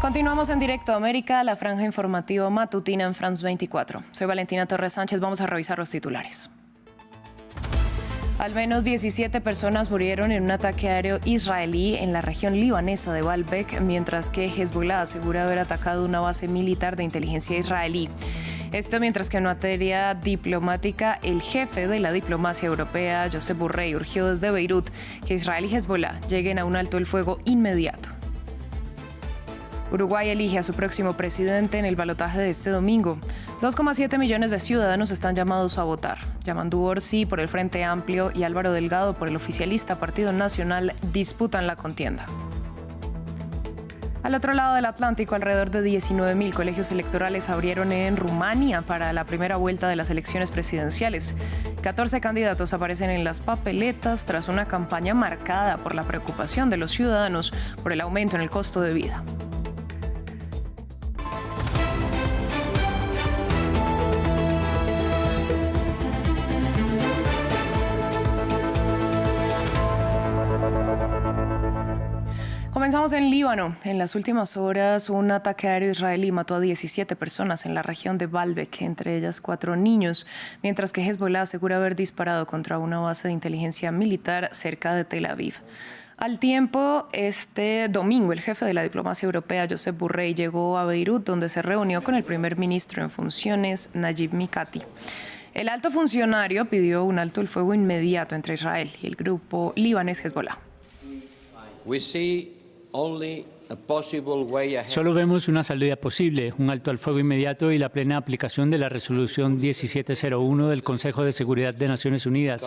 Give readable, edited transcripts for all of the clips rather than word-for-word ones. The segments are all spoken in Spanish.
Continuamos en Directo América, la franja informativa matutina en France 24. Soy Valentina Torres Sánchez, vamos a revisar los titulares. Al menos 17 personas murieron en un ataque aéreo israelí en la región libanesa de Baalbek, mientras que Hezbollah asegura haber atacado una base militar de inteligencia israelí. Esto mientras que en materia diplomática, el jefe de la diplomacia europea, Josep Borrell, urgió desde Beirut que Israel y Hezbollah lleguen a un alto el fuego inmediato. Uruguay elige a su próximo presidente en el balotaje de este domingo. 2,7 millones de ciudadanos están llamados a votar. Yamandu Orsi por el Frente Amplio y Álvaro Delgado por el oficialista Partido Nacional disputan la contienda. Al otro lado del Atlántico, alrededor de 19.000 colegios electorales abrieron en Rumania para la primera vuelta de las elecciones presidenciales. 14 candidatos aparecen en las papeletas tras una campaña marcada por la preocupación de los ciudadanos por el aumento en el costo de vida. Comenzamos en Líbano. En las últimas horas, un ataque aéreo israelí mató a 17 personas en la región de Baalbek, entre ellas 4 niños, mientras que Hezbollah asegura haber disparado contra una base de inteligencia militar cerca de Tel Aviv. Al tiempo, este domingo, el jefe de la diplomacia europea, Josep Borrell, llegó a Beirut, donde se reunió con el primer ministro en funciones, Najib Mikati. El alto funcionario pidió un alto el fuego inmediato entre Israel y el grupo libanés Hezbollah. Solo vemos una salida posible, un alto al fuego inmediato y la plena aplicación de la resolución 1701 del Consejo de Seguridad de Naciones Unidas.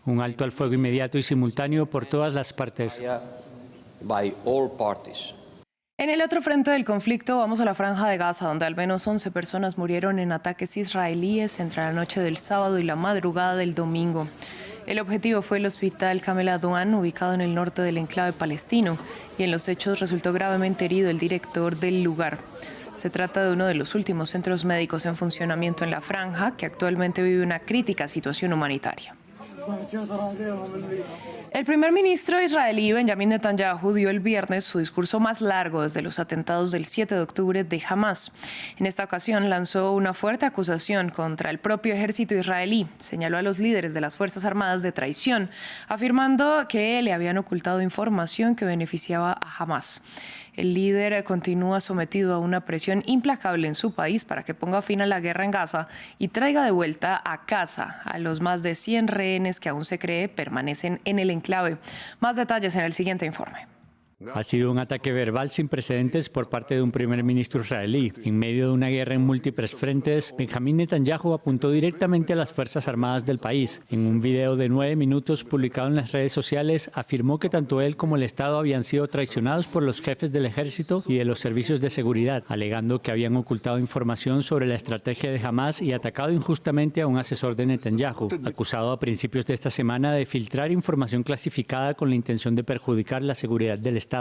Un alto al fuego inmediato y simultáneo por todas las partes. En el otro frente del conflicto vamos a la Franja de Gaza, donde al menos 11 personas murieron en ataques israelíes entre la noche del sábado y la madrugada del domingo. El objetivo fue el hospital Kamel Adwan, ubicado en el norte del enclave palestino, y en los hechos resultó gravemente herido el director del lugar. Se trata de uno de los últimos centros médicos en funcionamiento en la franja, que actualmente vive una crítica situación humanitaria. El primer ministro israelí Benjamin Netanyahu dio el viernes su discurso más largo desde los atentados del 7 de octubre de Hamás. En esta ocasión lanzó una fuerte acusación contra el propio ejército israelí. Señaló a los líderes de las Fuerzas Armadas de traición, afirmando que le habían ocultado información que beneficiaba a Hamás. El líder continúa sometido a una presión implacable en su país para que ponga fin a la guerra en Gaza y traiga de vuelta a casa a los más de 100 rehenes que aún se cree permanecen en el enclave. Más detalles en el siguiente informe. Ha sido un ataque verbal sin precedentes por parte de un primer ministro israelí. En medio de una guerra en múltiples frentes, Benjamin Netanyahu apuntó directamente a las Fuerzas Armadas del país. En un video de 9 minutos publicado en las redes sociales, afirmó que tanto él como el Estado habían sido traicionados por los jefes del ejército y de los servicios de seguridad, alegando que habían ocultado información sobre la estrategia de Hamás y atacado injustamente a un asesor de Netanyahu, acusado a principios de esta semana de filtrar información clasificada con la intención de perjudicar la seguridad del Estado.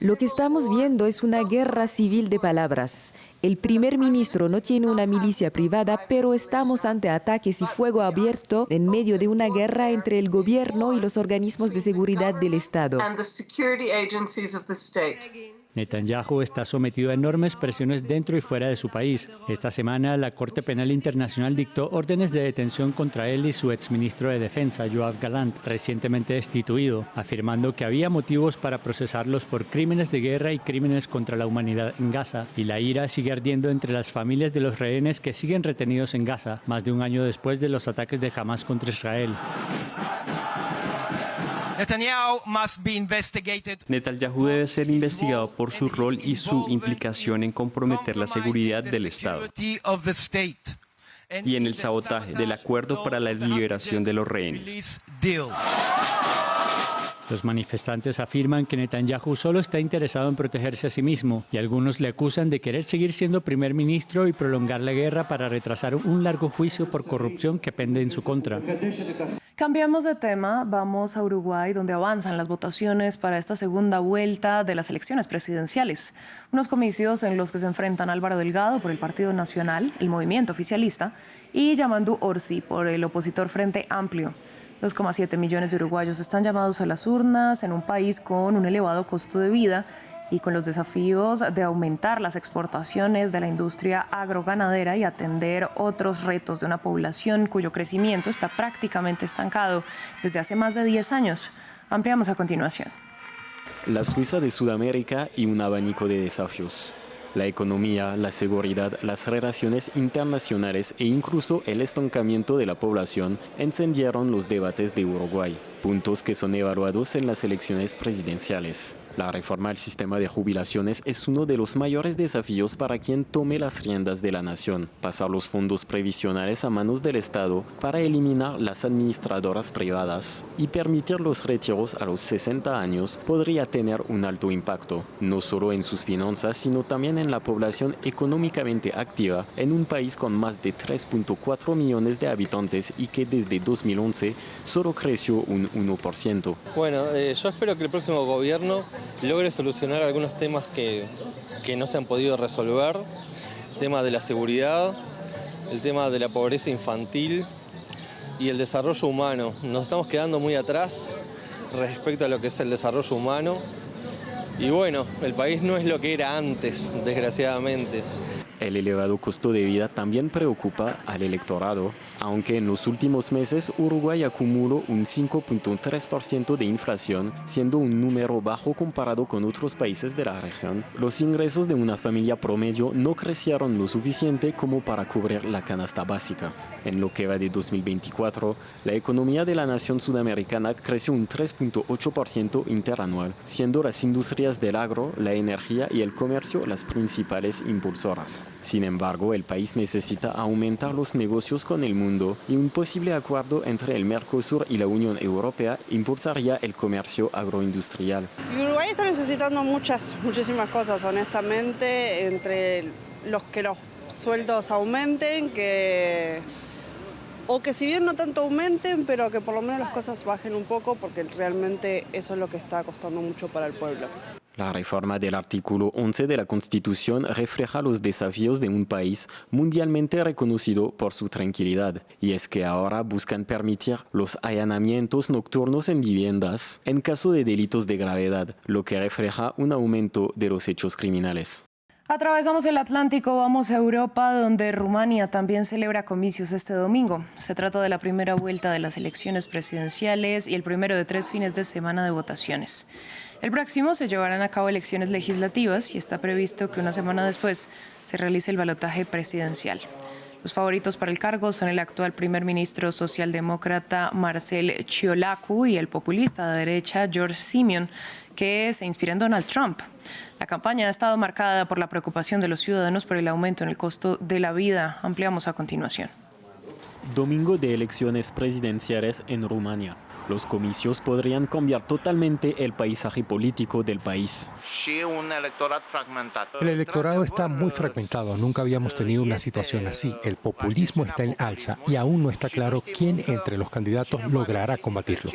Lo que estamos viendo es una guerra civil de palabras. El primer ministro no tiene una milicia privada, pero estamos ante ataques y fuego abierto en medio de una guerra entre el gobierno y los organismos de seguridad del Estado. Netanyahu está sometido a enormes presiones dentro y fuera de su país. Esta semana, la Corte Penal Internacional dictó órdenes de detención contra él y su exministro de Defensa, Yoav Gallant, recientemente destituido, afirmando que había motivos para procesarlos por crímenes de guerra y crímenes contra la humanidad en Gaza. Y la ira sigue ardiendo entre las familias de los rehenes que siguen retenidos en Gaza, más de un año después de los ataques de Hamás contra Israel. Netanyahu debe ser investigado por su rol y su implicación en comprometer la seguridad del Estado y en el sabotaje del acuerdo para la liberación de los rehenes. Los manifestantes afirman que Netanyahu solo está interesado en protegerse a sí mismo y algunos le acusan de querer seguir siendo primer ministro y prolongar la guerra para retrasar un largo juicio por corrupción que pende en su contra. Cambiamos de tema, vamos a Uruguay, donde avanzan las votaciones para esta segunda vuelta de las elecciones presidenciales. Unos comicios en los que se enfrentan Álvaro Delgado por el Partido Nacional, el movimiento oficialista, y Yamandu Orsi por el opositor Frente Amplio. 2,7 millones de uruguayos están llamados a las urnas en un país con un elevado costo de vida y con los desafíos de aumentar las exportaciones de la industria agroganadera y atender otros retos de una población cuyo crecimiento está prácticamente estancado desde hace más de 10 años. Ampliamos a continuación. La Suiza de Sudamérica y un abanico de desafíos. La economía, la seguridad, las relaciones internacionales e incluso el estancamiento de la población encendieron los debates de Uruguay, puntos que son evaluados en las elecciones presidenciales. La reforma al sistema de jubilaciones es uno de los mayores desafíos para quien tome las riendas de la nación. Pasar los fondos previsionales a manos del Estado para eliminar las administradoras privadas y permitir los retiros a los 60 años podría tener un alto impacto, no solo en sus finanzas, sino también en la población económicamente activa en un país con más de 3.4 millones de habitantes y que desde 2011 solo creció un 1%. Bueno, yo espero que el próximo gobierno logre solucionar algunos temas que no se han podido resolver, el tema de la seguridad, el tema de la pobreza infantil y el desarrollo humano. Nos estamos quedando muy atrás respecto a lo que es el desarrollo humano y bueno, el país no es lo que era antes, desgraciadamente. El elevado costo de vida también preocupa al electorado, aunque en los últimos meses Uruguay acumuló un 5.3% de inflación, siendo un número bajo comparado con otros países de la región. Los ingresos de una familia promedio no crecieron lo suficiente como para cubrir la canasta básica. En lo que va de 2024, la economía de la nación sudamericana creció un 3.8% interanual, siendo las industrias del agro, la energía y el comercio las principales impulsoras. Sin embargo, el país necesita aumentar los negocios con el mundo y un posible acuerdo entre el Mercosur y la Unión Europea impulsaría el comercio agroindustrial. Uruguay está necesitando muchísimas cosas, honestamente, entre los que los sueldos aumenten, o que si bien no tanto aumenten, pero que por lo menos las cosas bajen un poco, porque realmente eso es lo que está costando mucho para el pueblo. La reforma del artículo 11 de la Constitución refleja los desafíos de un país mundialmente reconocido por su tranquilidad, y es que ahora buscan permitir los allanamientos nocturnos en viviendas en caso de delitos de gravedad, lo que refleja un aumento de los hechos criminales. Atravesamos el Atlántico, vamos a Europa, donde Rumania también celebra comicios este domingo. Se trata de la primera vuelta de las elecciones presidenciales y el primero de 3 fines de semana de votaciones. El próximo se llevarán a cabo elecciones legislativas y está previsto que una semana después se realice el balotaje presidencial. Los favoritos para el cargo son el actual primer ministro socialdemócrata Marcel Ciolacu y el populista de derecha George Simeon, que se inspira en Donald Trump. La campaña ha estado marcada por la preocupación de los ciudadanos por el aumento en el costo de la vida. Ampliamos a continuación. Domingo de elecciones presidenciales en Rumania. Los comicios podrían cambiar totalmente el paisaje político del país. El electorado está muy fragmentado. Nunca habíamos tenido una situación así. El populismo está en alza y aún no está claro quién entre los candidatos logrará combatirlo.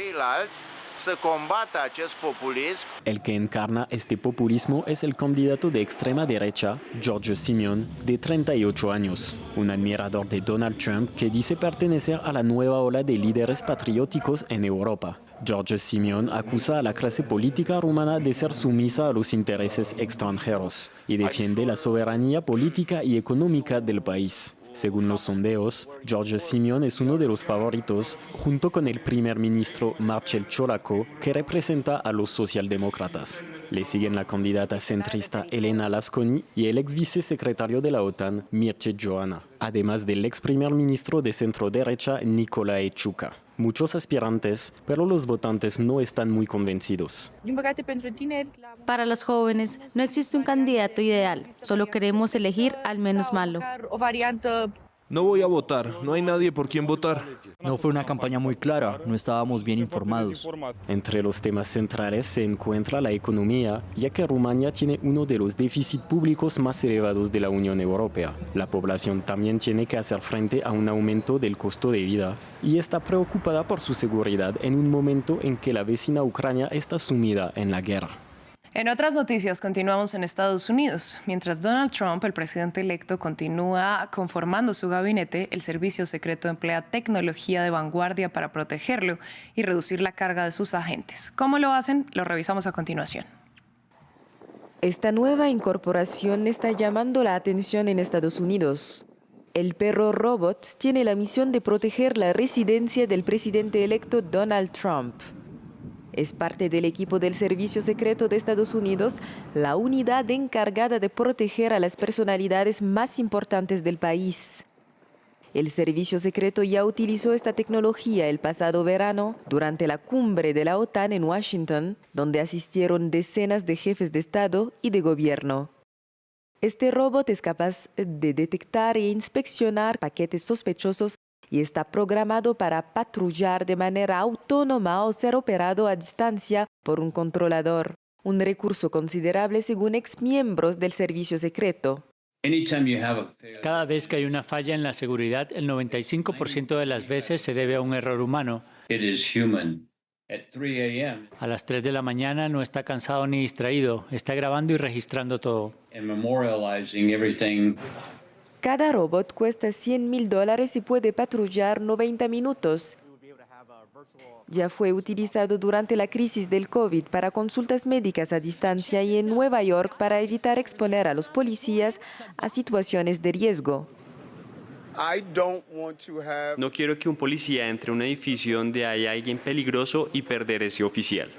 El que encarna este populismo es el candidato de extrema derecha, Giorgio Simeon, de 38 años, un admirador de Donald Trump que dice pertenecer a la nueva ola de líderes patrióticos en Europa. Giorgio Simeon acusa a la clase política rumana de ser sumisa a los intereses extranjeros y defiende la soberanía política y económica del país. Según los sondeos, Giorgio Simeon es uno de los favoritos, junto con el primer ministro Marcel Ciolacu, que representa a los socialdemócratas. Le siguen la candidata centrista Elena Lasconi y el ex vicesecretario de la OTAN, Mircea Joana, además del ex primer ministro de centro derecha, Nicolae Ciucă. Muchos aspirantes, pero los votantes no están muy convencidos. Para los jóvenes no existe un candidato ideal, solo queremos elegir al menos malo. No voy a votar, no hay nadie por quien votar. No fue una campaña muy clara, no estábamos bien informados. Entre los temas centrales se encuentra la economía, ya que Rumania tiene uno de los déficits públicos más elevados de la Unión Europea. La población también tiene que hacer frente a un aumento del costo de vida y está preocupada por su seguridad en un momento en que la vecina Ucrania está sumida en la guerra. En otras noticias, continuamos en Estados Unidos. Mientras Donald Trump, el presidente electo, continúa conformando su gabinete, el servicio secreto emplea tecnología de vanguardia para protegerlo y reducir la carga de sus agentes. ¿Cómo lo hacen? Lo revisamos a continuación. Esta nueva incorporación está llamando la atención en Estados Unidos. El perro robot tiene la misión de proteger la residencia del presidente electo Donald Trump. Es parte del equipo del Servicio Secreto de Estados Unidos, la unidad encargada de proteger a las personalidades más importantes del país. El Servicio Secreto ya utilizó esta tecnología el pasado verano durante la cumbre de la OTAN en Washington, donde asistieron decenas de jefes de Estado y de gobierno. Este robot es capaz de detectar e inspeccionar paquetes sospechosos y está programado para patrullar de manera autónoma o ser operado a distancia por un controlador, un recurso considerable según exmiembros del servicio secreto. Cada vez que hay una falla en la seguridad, el 95% de las veces se debe a un error humano. A las 3 de la mañana no está cansado ni distraído, está grabando y registrando todo. Cada robot cuesta $100,000 y puede patrullar 90 minutos. Ya fue utilizado durante la crisis del COVID para consultas médicas a distancia y en Nueva York para evitar exponer a los policías a situaciones de riesgo. No quiero que un policía entre a un edificio donde hay alguien peligroso y perder ese oficial.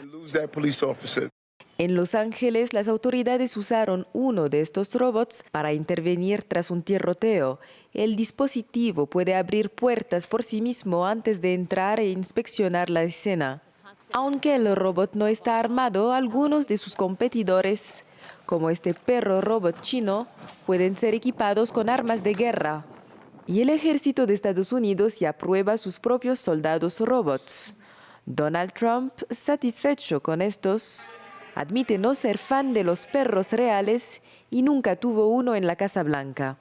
En Los Ángeles, las autoridades usaron uno de estos robots para intervenir tras un tiroteo. El dispositivo puede abrir puertas por sí mismo antes de entrar e inspeccionar la escena. Aunque el robot no está armado, algunos de sus competidores, como este perro robot chino, pueden ser equipados con armas de guerra. Y el ejército de Estados Unidos ya prueba sus propios soldados robots. Donald Trump, satisfecho con estos, admite no ser fan de los perros reales y nunca tuvo uno en la Casa Blanca.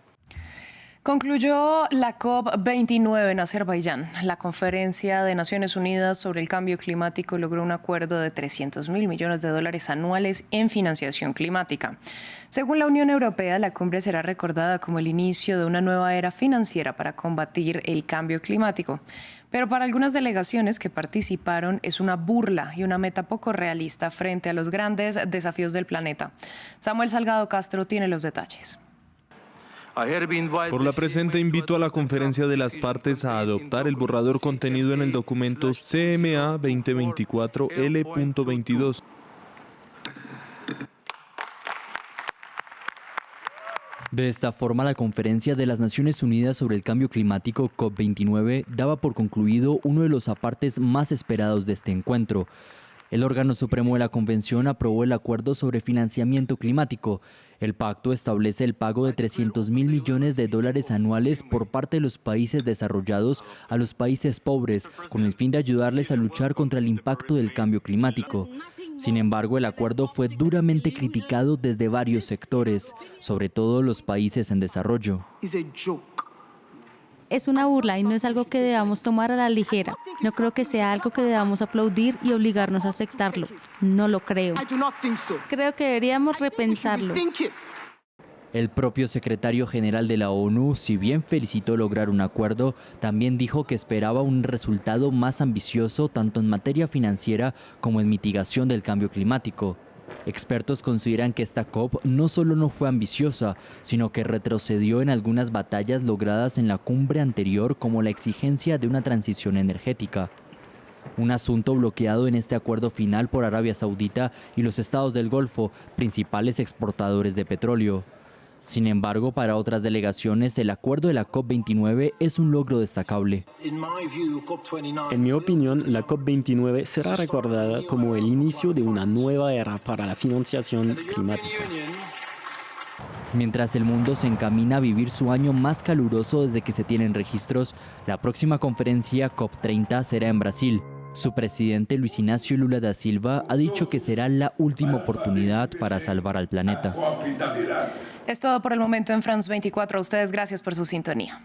Concluyó la COP29 en Azerbaiyán. La Conferencia de Naciones Unidas sobre el Cambio Climático logró un acuerdo de $300.000 millones anuales en financiación climática. Según la Unión Europea, la cumbre será recordada como el inicio de una nueva era financiera para combatir el cambio climático. Pero para algunas delegaciones que participaron es una burla y una meta poco realista frente a los grandes desafíos del planeta. Samuel Salgado Castro tiene los detalles. Por la presente invito a la conferencia de las partes a adoptar el borrador contenido en el documento CMA 2024 L.22. De esta forma, la Conferencia de las Naciones Unidas sobre el Cambio Climático COP29 daba por concluido uno de los apartes más esperados de este encuentro. El órgano supremo de la Convención aprobó el Acuerdo sobre Financiamiento Climático. El pacto establece el pago de $300.000 millones anuales por parte de los países desarrollados a los países pobres, con el fin de ayudarles a luchar contra el impacto del cambio climático. Sin embargo, el acuerdo fue duramente criticado desde varios sectores, sobre todo los países en desarrollo. Es una burla y no es algo que debamos tomar a la ligera. No creo que sea algo que debamos aplaudir y obligarnos a aceptarlo. No lo creo. Creo que deberíamos repensarlo. El propio secretario general de la ONU, si bien felicitó lograr un acuerdo, también dijo que esperaba un resultado más ambicioso tanto en materia financiera como en mitigación del cambio climático. Expertos consideran que esta COP no solo no fue ambiciosa, sino que retrocedió en algunas batallas logradas en la cumbre anterior, como la exigencia de una transición energética. Un asunto bloqueado en este acuerdo final por Arabia Saudita y los estados del Golfo, principales exportadores de petróleo. Sin embargo, para otras delegaciones, el acuerdo de la COP29 es un logro destacable. En mi opinión, la COP29 será recordada como el inicio de una nueva era para la financiación climática. Mientras el mundo se encamina a vivir su año más caluroso desde que se tienen registros, la próxima conferencia COP30 será en Brasil. Su presidente Luis Inácio Lula da Silva ha dicho que será la última oportunidad para salvar al planeta. Es todo por el momento en France 24. A ustedes, gracias por su sintonía.